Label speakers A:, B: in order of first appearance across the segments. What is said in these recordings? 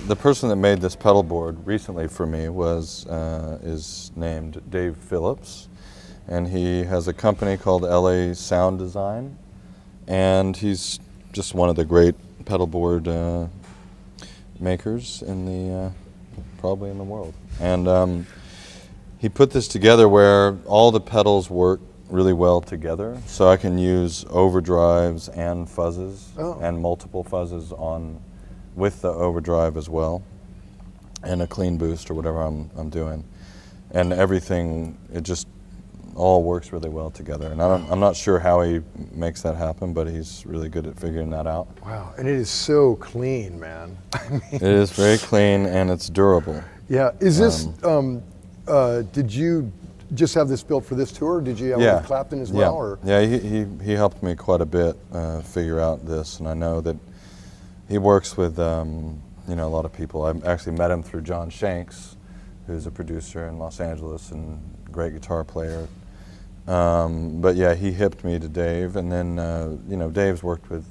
A: the person that made this pedal board recently for me is named Dave Phillips, and he has a company called LA Sound Design, and he's just one of the great pedal board makers in the probably in the world. And he put this together where all the pedals work really well together, so I can use overdrives and fuzzes and multiple fuzzes on with the overdrive as well, and a clean boost or whatever I'm doing, and everything, it just all works really well together. And I'm not sure how he makes that happen, but he's really good at figuring that out.
B: Wow, and it is so clean, man. I mean,
A: it is very clean and it's durable.
B: Yeah, is this, did you just have this built for this tour? Did you have it with Clapton as well? Or?
A: Yeah, he helped me quite a bit figure out this, and I know that he works with you know, a lot of people. I actually met him through John Shanks, who's a producer in Los Angeles and great guitar player. But yeah, he hipped me to Dave, and then you know, Dave's worked with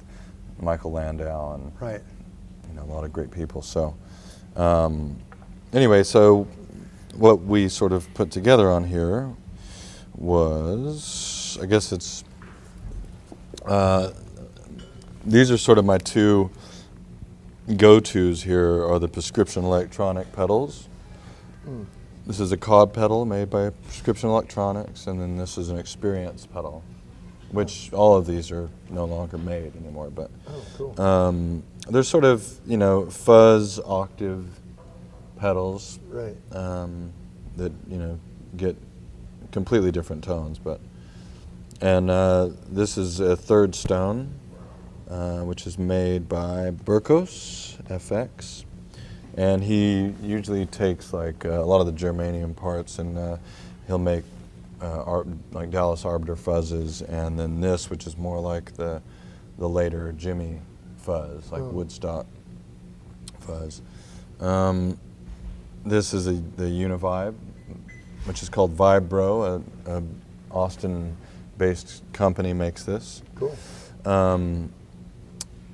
A: Michael Landau and you know, a lot of great people. So anyway, so what we sort of put together on here was, I guess it's these are sort of my two go-tos here are the Prescription Electronic pedals. This is a Cobb pedal made by Prescription Electronics, and then this is an Experience pedal, which all of these are no longer made anymore. But they're sort of, you know, fuzz octave pedals that, you know, get completely different tones. But and this is a Third Stone, which is made by Burkos FX, and he usually takes like a lot of the germanium parts, and he'll make like Dallas Arbiter fuzzes, and then this, which is more like the later Jimmy fuzz, like Woodstock fuzz. This is the Univibe, which is called Vibro, a Austin-based company makes this.
B: Cool.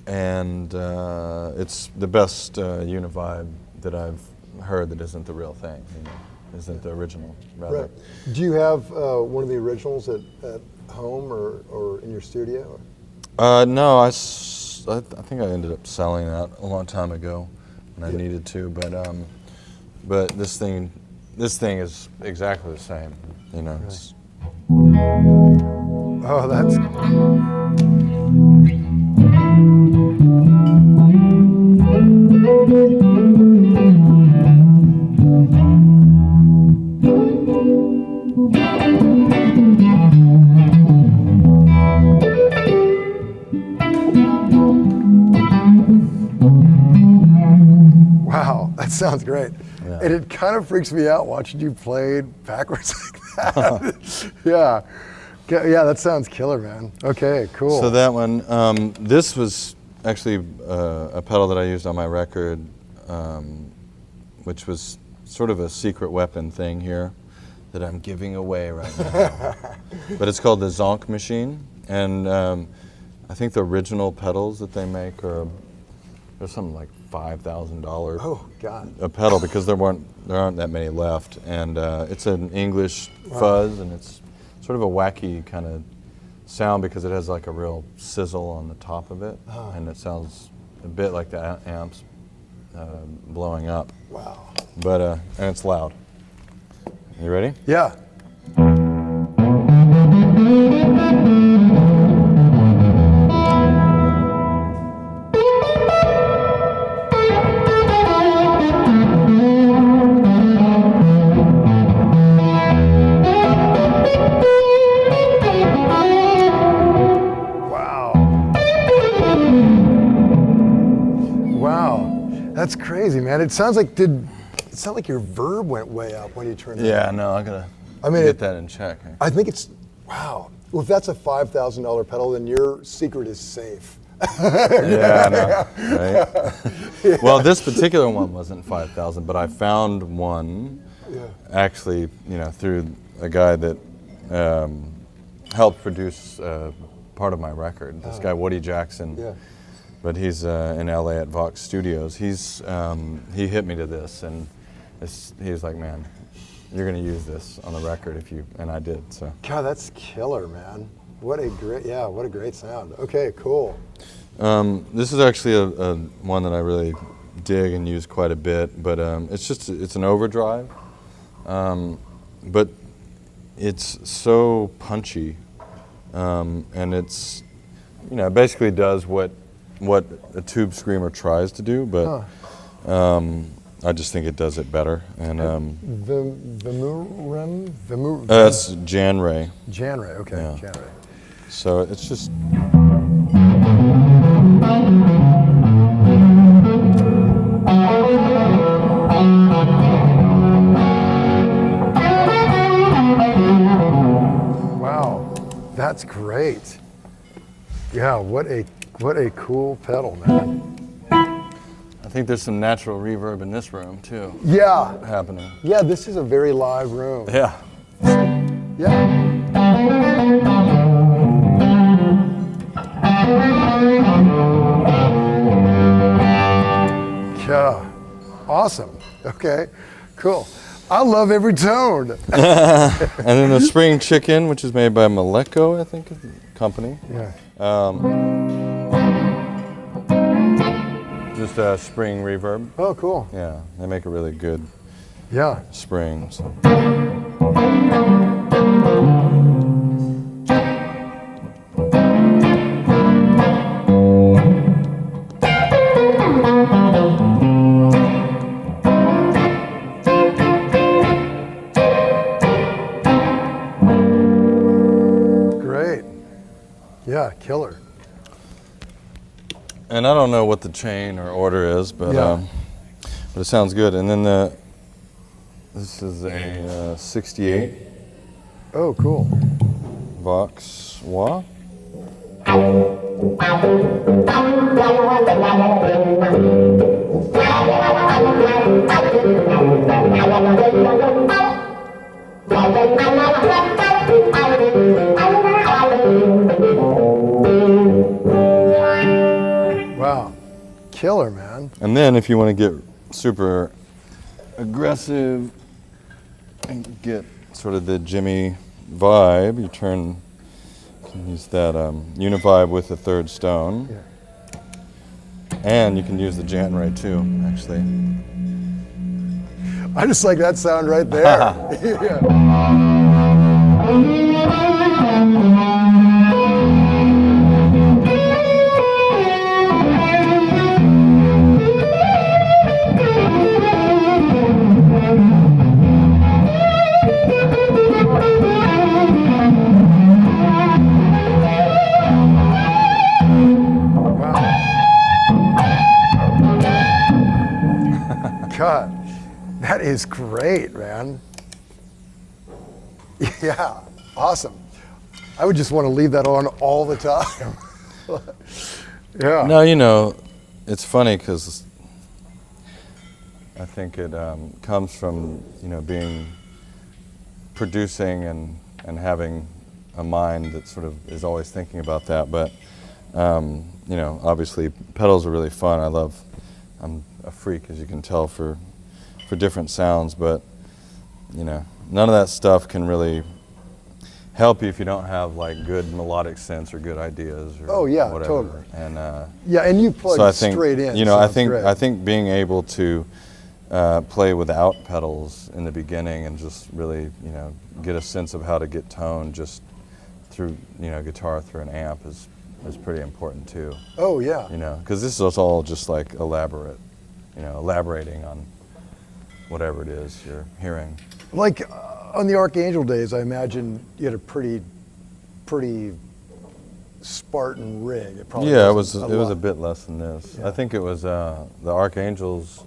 A: And it's the best Univibe that I've heard that isn't the real thing, you know, isn't the original, rather.
B: Right. Do you have one of the originals at home or in your studio?
A: No, I think I ended up selling that a long time ago, and I needed to, but this thing is exactly the same, you know. It's
B: oh, that's. Wow, that sounds great.
A: Yeah.
B: And it kind of freaks me out watching you play backwards like that. Yeah, that sounds killer, man. Okay, cool.
A: So that one, this was actually a pedal that I used on my record, which was sort of a secret weapon thing here that I'm giving away right now. But it's called the Zonk Machine, and I think the original pedals that they make are there's something like $5,000 a pedal, because there aren't that many left, and it's an English fuzz, and it's sort of a wacky kind of sound because it has like a real sizzle on the top of it, and it sounds a bit like the amps blowing up.
B: Wow.
A: But and it's loud. You ready?
B: Yeah. That's crazy, man. It sounds like your verb went way up when you turned it on.
A: Yeah, no, I gotta get that in check.
B: I think it's, wow. Well, if that's a $5,000 pedal, then your secret is safe.
A: Yeah, I know, right? Yeah. Well, this particular one wasn't 5,000, but I found one actually, you know, through a guy that helped produce part of my record. This guy, Woody Jackson. but he's in LA at Vox Studios. He hit me to this, and he's like, man, you're gonna use this on the record if you, and I did. So.
B: God, that's killer, man. What a great sound. Okay, cool.
A: This is actually a one that I really dig and use quite a bit, but it's an overdrive, but it's so punchy, and it's, it basically does what a tube screamer tries to do, but I just think it does it better. And it's Jan Ray.
B: Jan Ray, okay,
A: Yeah.
B: Jan Ray.
A: So it's just.
B: Wow, that's great. Yeah, what a cool pedal, man.
A: I think there's some natural reverb in this room too.
B: Yeah.
A: Happening.
B: Yeah, this is a very live room.
A: Yeah.
B: Yeah. Yeah. Awesome. Okay. Cool. I love every tone.
A: And then the Spring Chicken, which is made by Maleko, I think is the company.
B: Yeah.
A: Just a spring reverb.
B: Oh, cool.
A: Yeah, they make a really good
B: Yeah.
A: spring. So.
B: Great. Yeah, killer.
A: And I don't know what the chain or order is, but it sounds good. And then this is a 68
B: Oh, cool.
A: Vox Wah.
B: Wow. Killer, man.
A: And then if you want to get super aggressive and get sort of the Jimmy vibe, you can use that Univibe with the third stone.
B: Yeah.
A: And you can use the Jan Ray too, actually.
B: I just like that sound right there. Yeah. God, that is great, man. Yeah, awesome. I would just want to leave that on all the time. Yeah.
A: No, it's funny because I think it comes from, producing and having a mind that sort of is always thinking about that. But, obviously pedals are really fun. I'm a freak, as you can tell, for different sounds, but none of that stuff can really help you if you don't have like good melodic sense or good ideas or whatever.
B: Totally.
A: And
B: Yeah, and you plug
A: so I think,
B: straight in.
A: I think being able to play without pedals in the beginning and just really get a sense of how to get tone just through guitar through an amp is pretty important too.
B: Oh yeah.
A: Because this is all just like elaborating on whatever it is you're hearing.
B: Like on the Archangel days, I imagine you had a pretty Spartan rig. It probably
A: Yeah, it
B: wasn't
A: was
B: lot.
A: a bit less than this.
B: Yeah.
A: I think it was the Archangels.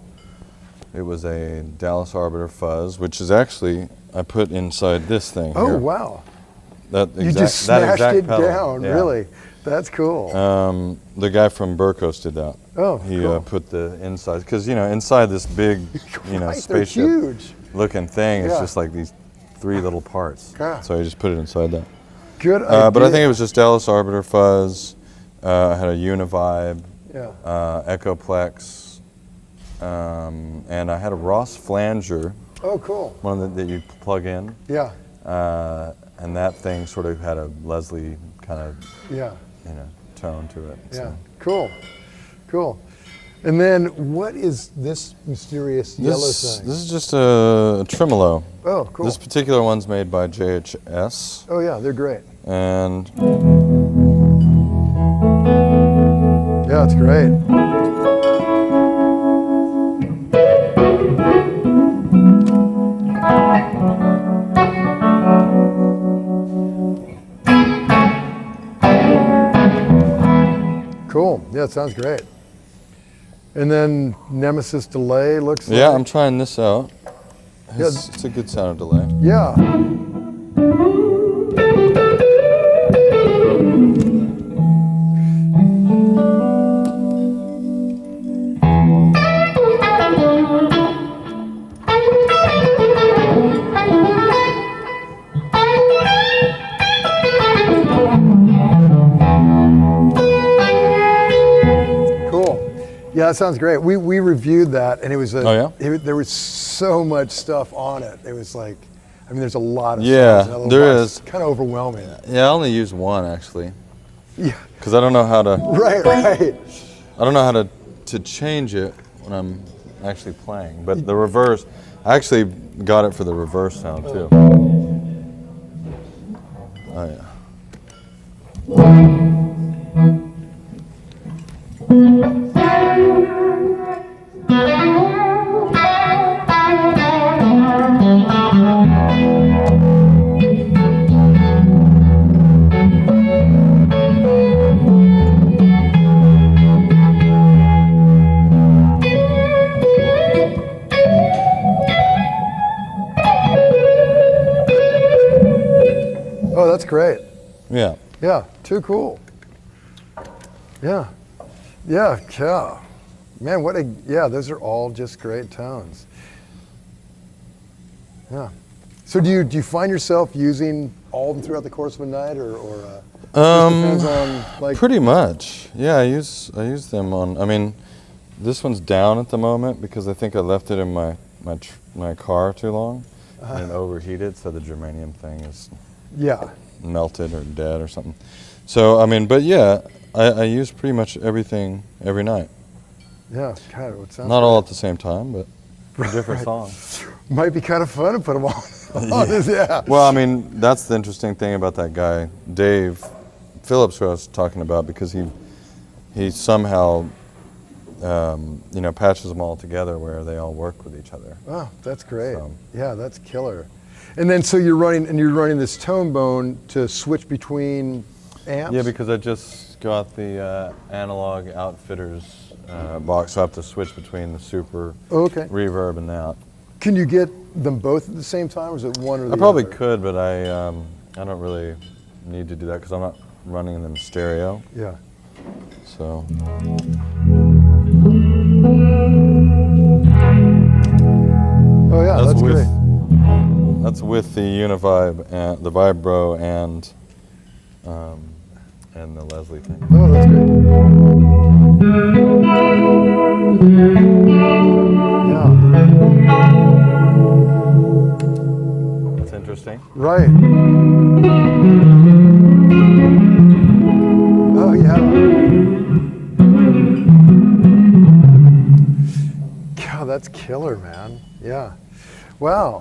A: It was a Dallas Arbiter fuzz, which is actually I put inside this thing.
B: Oh
A: here.
B: wow!
A: That
B: You just smashed it
A: pedal.
B: down.
A: Yeah.
B: Really, that's cool.
A: The guy from Burkos did that.
B: Oh,
A: he
B: cool.
A: put the inside because inside this big
B: Right, they're
A: spaceship
B: huge.
A: looking thing, it's
B: Yeah.
A: just like these 3 little parts.
B: Yeah.
A: So I just put it inside that.
B: Good idea.
A: But I think it was just Dallas Arbiter fuzz. I had a Univibe
B: Yeah.
A: Echoplex, and I had a Ross flanger,
B: Oh, cool.
A: one that you plug in,
B: Yeah.
A: and that thing sort of had a Leslie kind of
B: Yeah.
A: tone to it.
B: Yeah.
A: So.
B: Cool. Cool. And then what is this mysterious yellow
A: This
B: thing?
A: is just a tremolo.
B: Oh, cool.
A: This particular one's made by JHS,
B: Oh, yeah, they're great.
A: and
B: Yeah, it's great. Cool. Yeah, it sounds great. And then Nemesis delay looks
A: yeah,
B: like.
A: I'm trying this out.
B: Yeah.
A: It's a good sound of delay.
B: Yeah. Cool. Yeah, that sounds great. We reviewed that, and it was there was so much stuff on it. It was like, I mean, there's a lot of
A: Yeah,
B: stuff.
A: there is.
B: Kind of overwhelming.
A: Yeah, I only use one actually,
B: Yeah.
A: because I don't know how to.
B: Right.
A: I don't know how to change it when I'm actually playing. But the reverse, I actually got it for the reverse sound too. Oh yeah.
B: Oh, that's great.
A: Yeah.
B: Yeah, too cool. Yeah. Yeah, yeah. Man, those are all just great tones. Yeah. So do you find yourself using all of them throughout the course of a night, or just depends on like?
A: Pretty much. Yeah, I use them on. I mean, this one's down at the moment because I think I left it in my car too long, and it overheated, so the germanium thing is
B: Yeah.
A: melted or dead or something. So I mean, but yeah, I use pretty much everything every night.
B: Yeah, kind of. It sounds
A: Not all
B: great.
A: at the same time, but for different songs.
B: Might be kind of fun to put them all. Yeah.
A: Well, I mean, that's the interesting thing about that guy, Dave Phillips, who I was talking about, because he somehow patches them all together where they all work with each other.
B: Oh, that's great.
A: So.
B: Yeah, that's killer. And then so you're running this tone bone to switch between amps?
A: Yeah, because I just got the analog outfitters box, so I have to switch between the super
B: Okay.
A: reverb and that.
B: Can you get them both at the same time, or is it one or the
A: I probably
B: other?
A: could, but I don't really need to do that because I'm not running them stereo.
B: Yeah.
A: So
B: Oh yeah, that's
A: with
B: great.
A: that's with the Univibe and the Vibro and the Leslie thing.
B: Oh, that's great. Yeah.
A: That's interesting.
B: Right. Oh yeah. God, that's killer, man. Yeah. Wow.